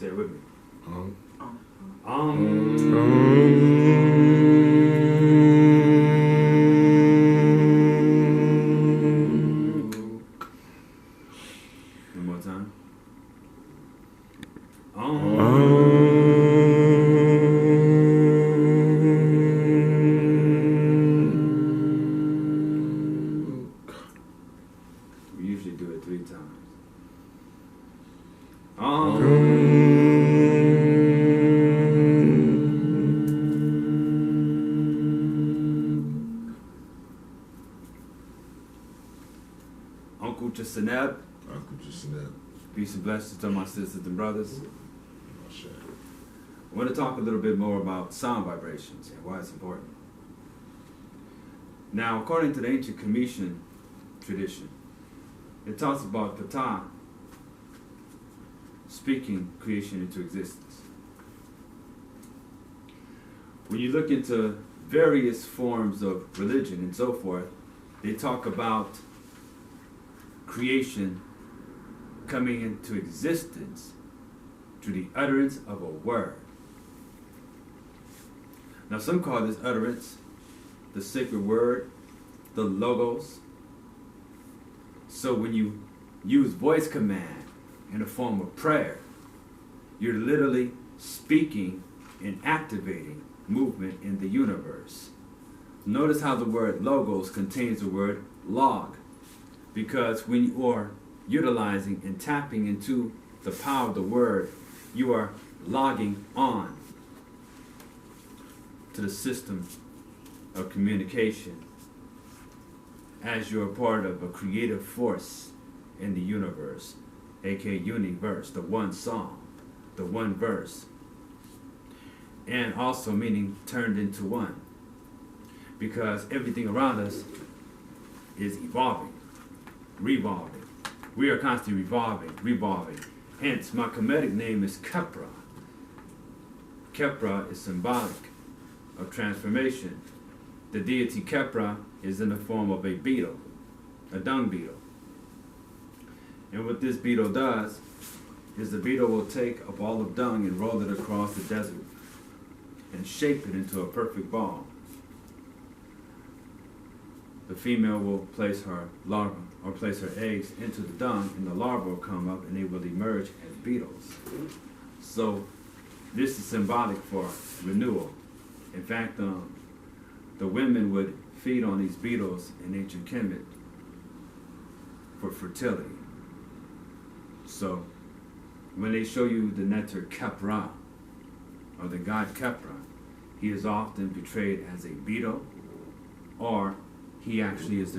Say it with me. One more time. We usually do it 3 times. Uncle Jasaneb. Peace and blessings to my sisters and brothers. I want to talk a little bit more about sound vibrations and why it's important. Now, according to the ancient Cometian tradition, it talks about Ptah speaking creation into existence. When you look into various forms of religion and so forth, they talk about creation coming into existence through the utterance of a word. Now some call this utterance the sacred word, the logos. So when you use voice command in a form of prayer, you're literally speaking and activating movement in the universe. Notice how the word logos contains the word log, because when you are utilizing and tapping into the power of the word, you are logging on to the system of communication as you're a part of a creative force in the universe, aka universe, the one song, the one verse, and also meaning turned into one, because everything around us is evolving, revolving. We are constantly revolving. Hence, my Kemetic name is Khepra. Khepra is symbolic of transformation. The deity Khepra is in the form of a beetle, a dung beetle. And what this beetle does is the beetle will take a ball of dung and roll it across the desert and shape it into a perfect ball. The female will place her larva or place her eggs into the dung, and the larva will come up and they will emerge as beetles. So this is symbolic for renewal. In fact, the women would feed on these beetles in ancient Kemet for fertility. So when they show you the nectar Khepra, or the god Khepra, he is often portrayed as a beetle, or he actually is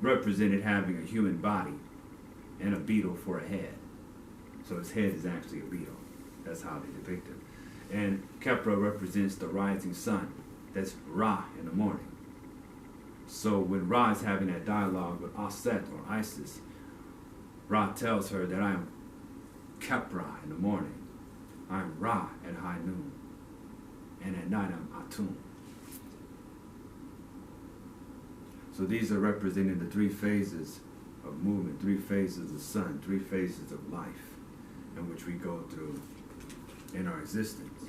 represented having a human body and a beetle for a head. So his head is actually a beetle. That's how they depict him. And Khepra represents the rising sun. That's Ra in the morning. So when Ra is having that dialogue with Aset or Isis, Ra tells her that I am Khepra in the morning. I'm Ra at high noon. And at night I'm Atum. So these are representing the 3 phases of movement, 3 phases of the sun, 3 phases of life in which we go through in our existence.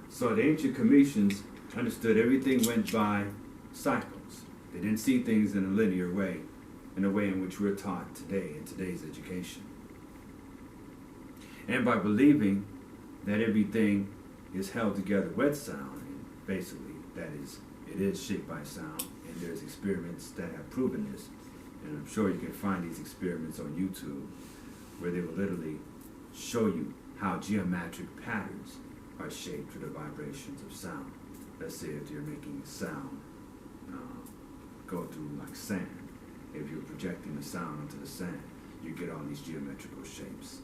So the ancient Cometians understood everything went by cycles. They didn't see things in a linear way, in a way in which we're taught today in today's education. And by believing that everything is held together with sound, and basically that is, it is shaped by sound, and there's experiments that have proven this, and I'm sure you can find these experiments on YouTube where they will literally show you how geometric patterns are shaped through the vibrations of sound. Let's say if you're making sound go through like sand, if you're projecting the sound onto the sand, you get all these geometrical shapes,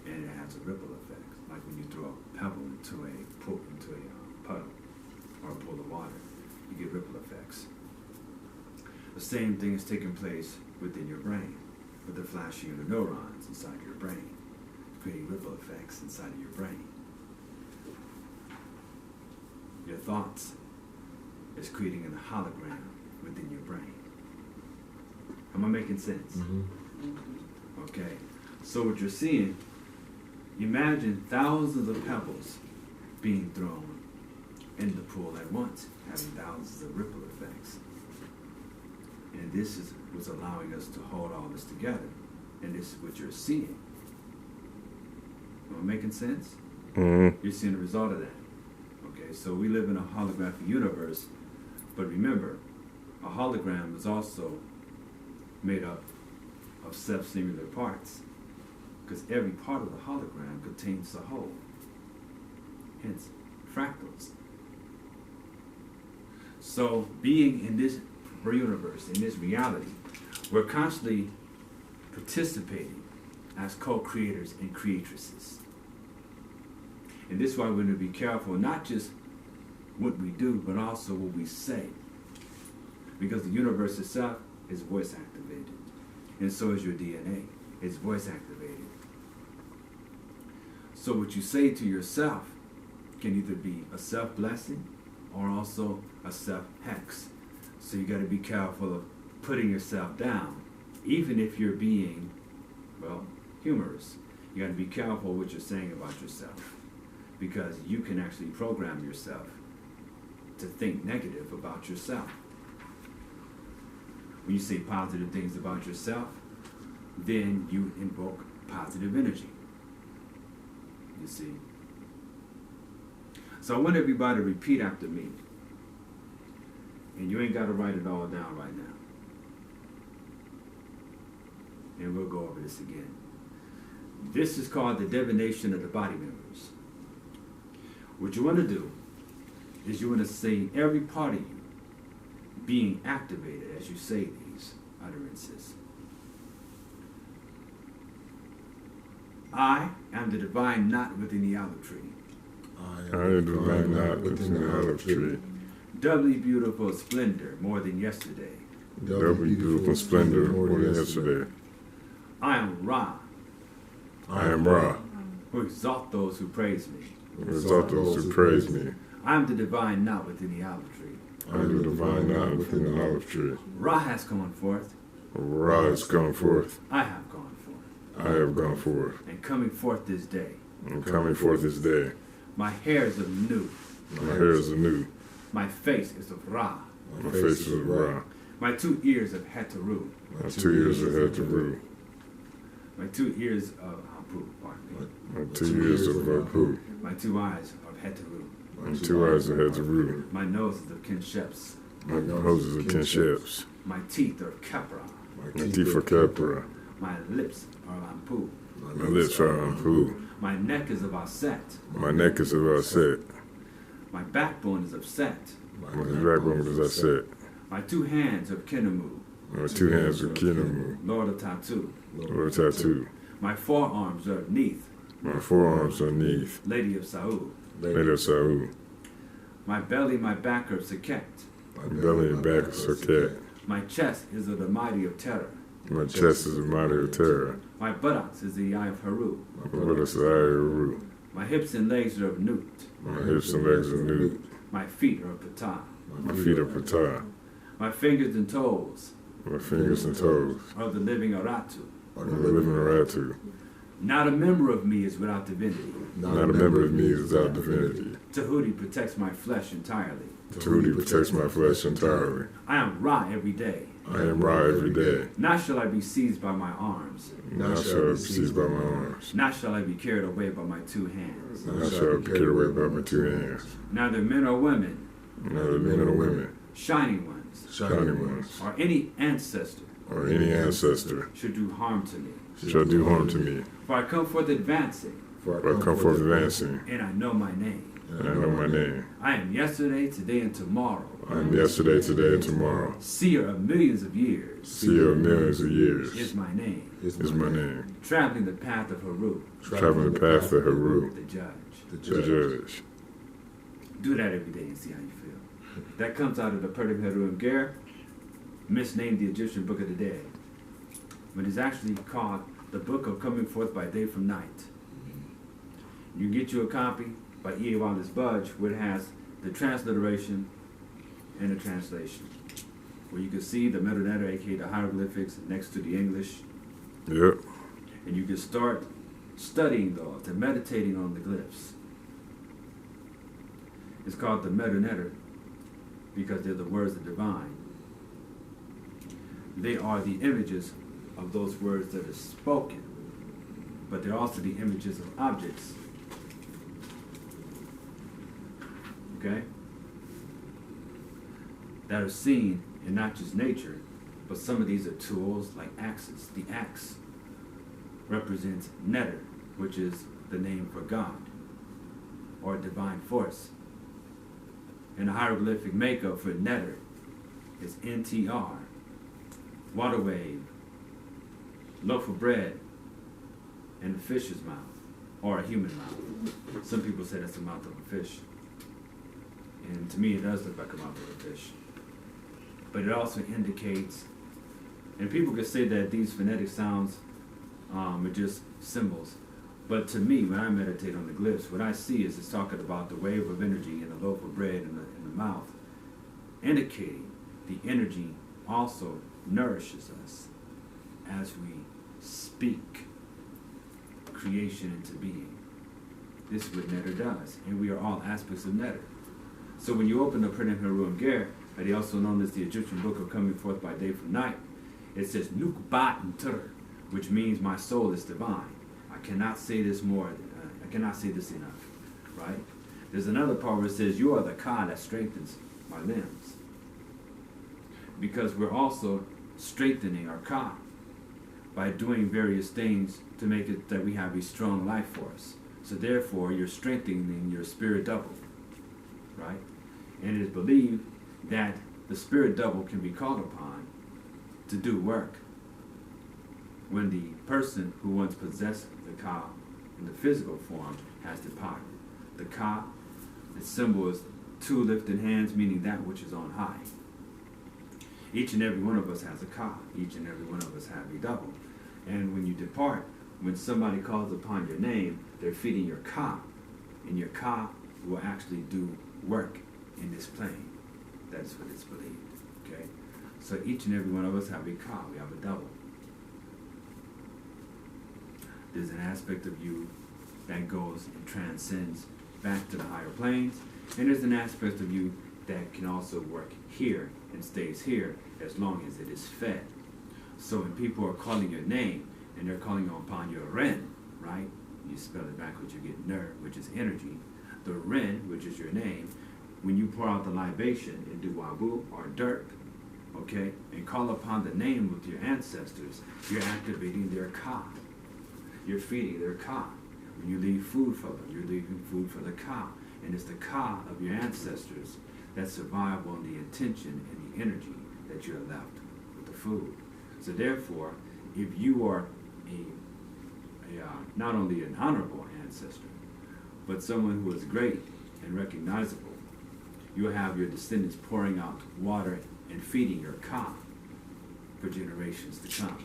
and it has a ripple effect, like when you throw a pebble into a puddle or a pool of water, you get ripple effects. The same thing is taking place within your brain, with the flashing of the neurons inside your brain, creating ripple effects inside of your brain. Your thoughts is creating a hologram within your brain. Am I making sense? Mm-hmm. Okay. So what you're seeing Imagine thousands of pebbles being thrown in the pool at once, having thousands of ripple effects. And this is what's allowing us to hold all this together. And this is what you're seeing. Am I making sense? Mm-hmm. You're seeing the result of that. Okay, so we live in a holographic universe, but remember, a hologram is also made up of self-similar parts, because every part of the hologram contains the whole. Hence, fractals. So, being in this universe, in this reality, we're constantly participating as co-creators and creatresses. And this is why we're going to be careful, not just what we do, but also what we say. Because the universe itself is voice activated. And so is your DNA. It's voice activated. So what you say to yourself can either be a self-blessing or also a self-hex. So you got to be careful of putting yourself down, even if you're being, well, humorous. You got to be careful what you're saying about yourself, because you can actually program yourself to think negative about yourself. When you say positive things about yourself, then you invoke positive energy. You see? So I want everybody to repeat after me. And you ain't got to write it all down right now. And we'll go over this again. This is called the divination of the body members. What you want to do is you want to see every part of you being activated as you say these utterances. I am the divine knot within the olive tree. I am the divine knot within the olive tree. Doubly beautiful splendor more than yesterday. Doubly beautiful splendor more than yesterday. I am Ra, I am Ra, who exalt those who praise me. who exalt those who praise me. I am the divine knot within the olive tree. I am the divine knot within the olive tree. Ra has gone forth. Ra has gone forth. I have gone forth. I have gone forth. And coming forth this day. And coming forth this day. My hair is of Nu. My hair is anew. My face is of Ra. My face is of Ra. My 2 ears of Heteru. My 2 ears of Heteru. My 2 ears of Apu, pardon me. My 2 ears of Apu. My 2 eyes of Heteru. My 2 eyes of Heteru. My nose is of Kinsheps. My nose is of Kinsheps. My teeth are of Khepra. My teeth are Khepra. My lips are of Ampu. My lips are Ampu. My neck is of Aset. My neck is of Aset. My backbone is of Set. My backbone is Aset. My 2 hands are of Kinamu. My 2 hands are Kinamu. Lord of Tatu. Lord of Tatu. My forearms are of Neith. My forearms are Neith. Lady of Saul. Lady of Saul. My belly, my back are of Seket. My belly and back is Soket. My chest is of the mighty of Terror. My chest is a mighty of terror. My buttocks is the eye of Haru. My buttocks are the eye of Ru. My hips and legs are of Nut. My hips and legs are Nut. My feet are of Ptah. My feet are Ptah. My fingers and toes My fingers and toes are of the living Aratu. are the living Aratu. Not a member of me is without divinity. Not a member of me is without divinity. Tahuti protects my flesh entirely. Tahuti protects my flesh entirely. I am Ra every day. I am Ra every day. Not shall I be seized by my arms. Now shall I be seized by my arms. Not shall I be carried away by my 2 hands. Now shall I be carried away by my 2 hands. Neither men or women, Neither men or women, shining ones, shining ones, or any ancestor or any ancestor should do harm to me. shall do harm to me. For I come forth advancing, For I come forth advancing, and I know my name. and I know my name. I am yesterday, today, and tomorrow. I am yesterday, today, and tomorrow. Seer of millions of years Seer of millions of years is my name. is my name. Traveling the path of Haru, Traveling the path of Haru, the judge. the judge. Do that every day and see how you feel. That comes out of the Purdim Heru Ger, misnamed the Egyptian Book of the Dead. But it's actually called the Book of Coming Forth by Day from Night. You can get you a copy by E. A. Wallace Budge, where it has the transliteration and the translation, where you can see the metadata, aka the hieroglyphics, next to the English, Yep. and you can start studying those and meditating on the glyphs. It's called the meta-netter because they're the words of divine. They are the images of those words that are spoken, but they're also the images of objects. Okay? That are seen in not just nature, but some of these are tools like axes. The axe represents netter, which is the name for God, or divine force. And the hieroglyphic makeup for netter is NTR, water wave, loaf of bread, and a fish's mouth, or a human mouth. Some people say that's the mouth of a fish. And to me, it does look like a mouth of a fish. But it also indicates, and people could say that these phonetic sounds are just symbols. But to me, when I meditate on the glyphs, what I see is it's talking about the wave of energy in the loaf of bread in the mouth, indicating the energy also nourishes us as we speak creation into being. This is what netter does, and we are all aspects of netter. So when you open the Pernam Harum Ger, and also known as the Egyptian book of coming forth by day from night, it says Nukbat and Tur, which means my soul is divine. I cannot say this more. I cannot say this enough, right? There's another part where it says you are the Ka that strengthens my limbs, because we're also strengthening our Ka by doing various things to make it that we have a strong life force. So therefore, you're strengthening your spirit double, right? And it is believed that the spirit double can be called upon to do work when the person who once possessed the Ka in the physical form has departed. The Ka, its symbol is two lifted hands, meaning that which is on high. Each and every one of us has a Ka. Each and every one of us have a double. And when you depart, when somebody calls upon your name, they're feeding your Ka. And your Ka will actually do work in this plane. That's what it's believed. Okay? So each and every one of us have a Ka. We have a double. There's an aspect of you that goes and transcends back to the higher planes. And there's an aspect of you that can also work here and stays here as long as it is fed. So when people are calling your name and they're calling upon your Ren, right? You spell it backwards, you get Ner, which is energy. The Ren, which is your name, when you pour out the libation and do Wabu or dirt, okay, and call upon the name of your ancestors, you're activating their Ka. You're feeding their Ka. When you leave food for them, you're leaving food for the Ka. And it's the Ka of your ancestors that survive on the intention and the energy that you're left with the food. So therefore, if you are not only an honorable ancestor, but someone who is great and recognizable, you'll have your descendants pouring out water and feeding your Ka for generations to come.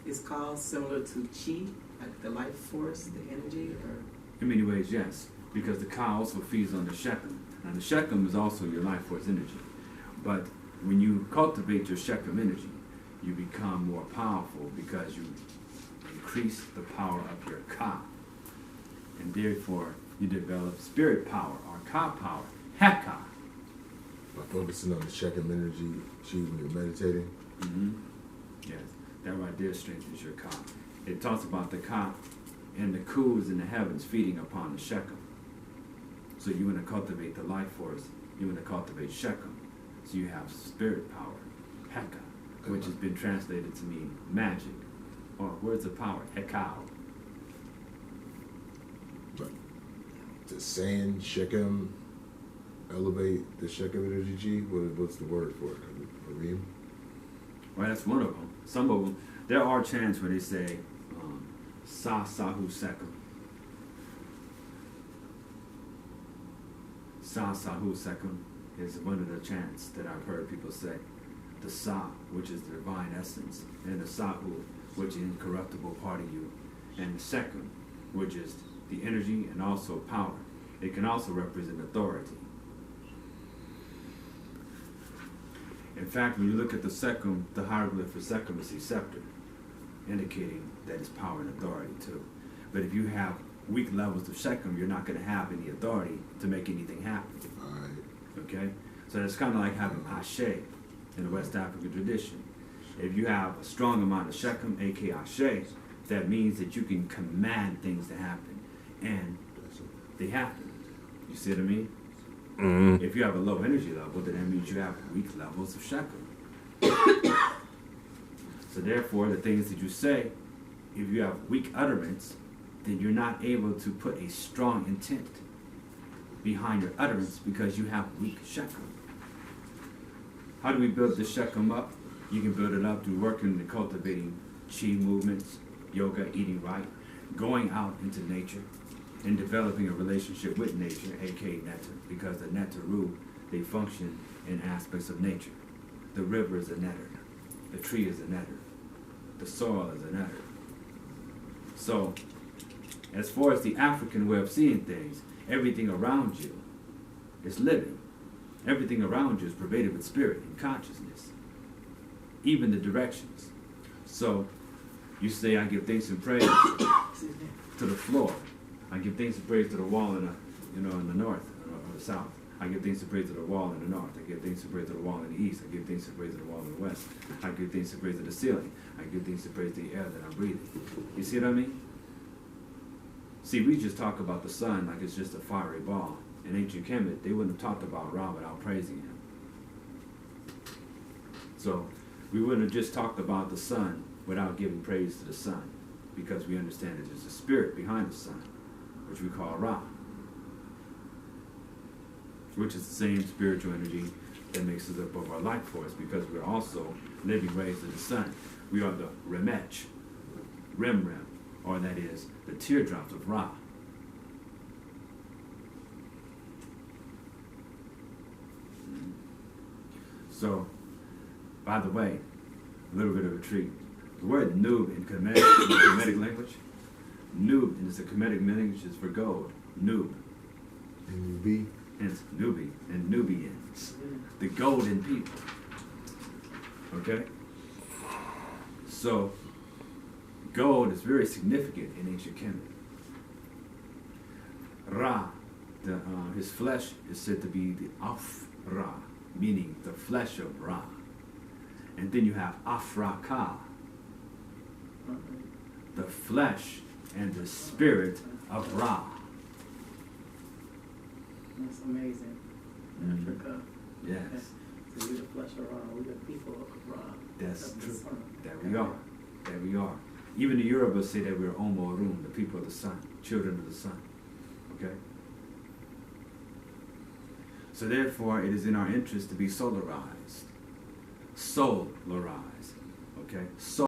Is Ka similar to Chi, like the life force, the energy, or? In many ways, yes, because the Ka also feeds on the Shechem. Now the Shechem is also your life force energy. But when you cultivate your Shechem energy, you become more powerful because you increase the power of your Ka. And therefore, you develop spirit power, or Ka power, Heka. By focusing on the Shechem energy, when you're meditating? Mm-hmm. Yes, that right there strengthens your Ka. It talks about the Ka and the Kus in the heavens feeding upon the Shechem. So you want to cultivate the life force, you want to cultivate Shechem. So you have spirit power, Heka, which has been translated to mean magic, or words of power, Hekau. But does saying Shechem elevate the Shechem energy? What's the word for it? Harim? Well, that's one of them. Some of them, there are chants where they say, Sa Sahu Sekum. Sa Sahu Sekum is one of the chants that I've heard people say. The Sa, which is the divine essence, and the Sahu, which is the incorruptible part of you, and the Sekum, which is the energy and also power. It can also represent authority. In fact, when you look at the Sekum, the hieroglyph for Sekum is a scepter. indicating that it's power and authority too. But if you have weak levels of Shechem, you're not going to have any authority to make anything happen. Right. Okay? So it's kind of like having Ashe in the West African tradition. If you have a strong amount of Shechem, aka Ashe, that means that you can command things to happen. And they happen. You see what I mean? Mm-hmm. If you have a low energy level, then that means you have weak levels of Shechem. So therefore, the things that you say, if you have weak utterance, then you're not able to put a strong intent behind your utterance because you have weak Shechem. How do we build the Shechem up? You can build it up through working and cultivating chi movements, yoga, eating right, going out into nature, and developing a relationship with nature, aka Netta, because the Nettaru, they function in aspects of nature. The river is a netter, the tree is a netter, the soil is a netter. So, as far as the African way of seeing things, everything around you is living. Everything around you is pervaded with spirit and consciousness, even the directions. So, you say, I give thanks and praise to the floor. I give thanks and praise to the wall in the north or the south. I give thanks and praise to the wall in the north. I give thanks and praise to the wall in the east. I give thanks and praise to the wall in the west. I give thanks and praise to the ceiling. I give thanks and praise to the air that I'm breathing. You see what I mean? See, we just talk about the sun like it's just a fiery ball. In ancient Kemet, they wouldn't have talked about Ra without praising him. So, we wouldn't have just talked about the sun without giving praise to the sun, because we understand that there's a spirit behind the sun, which we call Ra, which is the same spiritual energy that makes us up of our life force, because we're also living rays of the sun. We are the Remech, Rem, or that is the teardrops of Ra. So, by the way, a little bit of a treat. The word Nub in Kemetic language, Nub is the Kemetic language is for gold. Nub. N-U-B. Hence Nubi and Nubians, the golden people. Okay? So, gold is very significant in ancient Kemet. Ra, his flesh is said to be the Af-Ra, meaning the flesh of Ra. And then you have Afra-Ka, the flesh and the spirit of Ra. That's amazing. Africa. Yes. So we're the flesh of Ra. We're the people of Ra. That's the true. sun. There we are. There we are. Even the Yorubas say that we're Omorum, the people of the sun, children of the sun. Okay? So therefore, it is in our interest to be solarized. Solarized. Okay?